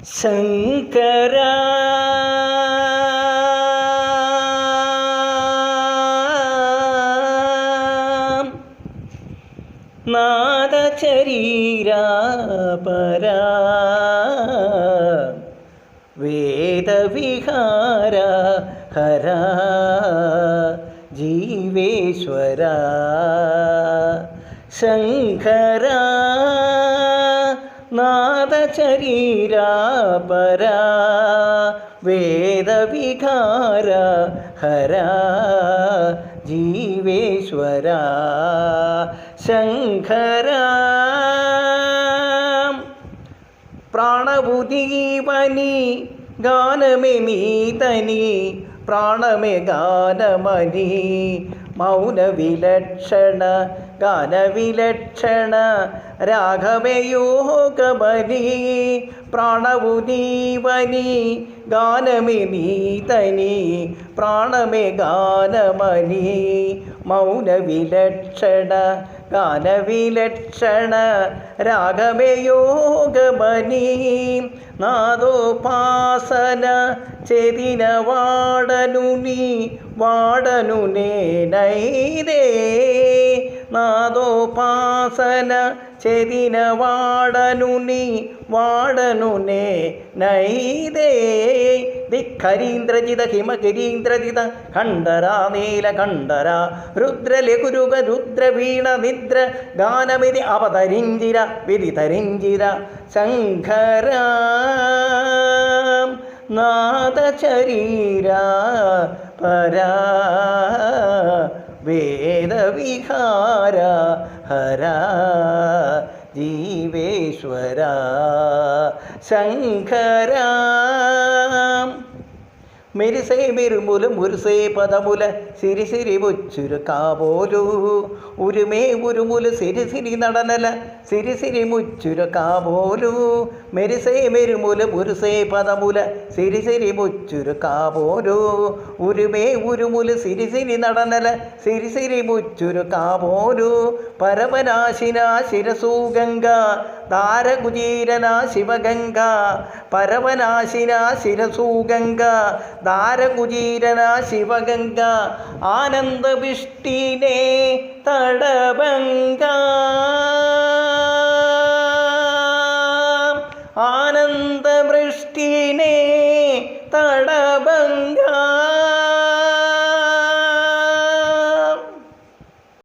ശങ്കര നാദശരീരാപര വേദവിഹാര ഹര ജീവേശ്വര ശങ്കര നാദശരീരാപര വേദവിഹാര ഹര ജീവേശ്വര ശങ്കര പ്രാണബുദ്ധീവനി ഗാനമേ നീതനി പ്രാണമേ ഗാനമനി മൗനവിലക്ഷണ ഗാനവിലക്ഷണ രാഘവേ യോഗമനി പ്രാണബുദ്ധീവനി ഗാനമേ നീതനി പ്രാണമേ ഗാനമനി മൗനവിലക്ഷണ ഗാനവിലക്ഷണ രാഘവേ യോഗമനി നാദോപാസന ചെതിന വാടനുനി വാടനുനേ നൈതേ നാദോപാസന ചെതിന വാടനുനി വാടനുനേ നൈതേ ദിഖരീന്ദ്രജിത ഹിമഗിരീന്ദ്രജിത ഖണ്ഡര നീലകണ്ഠര രുദ്രലഘുരുഗ രുദ്രവീണ നിദ്ര ഗാനമിതി അവതരിഞ്ചിര വിരിതരിഞ്ചിര ശങ്കര നാദശരീര പരാ വേദവിഹാര ഹര ജീവേശ്വര ശങ്കര മെരിസേ മെരുമുല മുരുസേ പദമുല സിരി സിരി മുച്ചുരു കാപോലു ഉരുമേ ഉരുമുല സിരി സിരി നടനല സിരി സിരി മുച്ചുരു കാപോലു മെരിസേ മെരുമുല മുരുസേ പദമുല സിരി സിരി മുച്ചുരു കാപോലു ഉരുമേ ഉരുമുല സിരി സിരി നടനല സിരി സിരി മുച്ചുരു കാപോലു പരമനാശിന ശിരസൂ ഗംഗ ധാരകുചീരന ശിവഗംഗ പരമനാശിന ശിരസൂ ഗംഗ ധാരകുചീരന ശിവഗംഗ ആനന്ദവിഷ്ടിനെ തടഭംഗ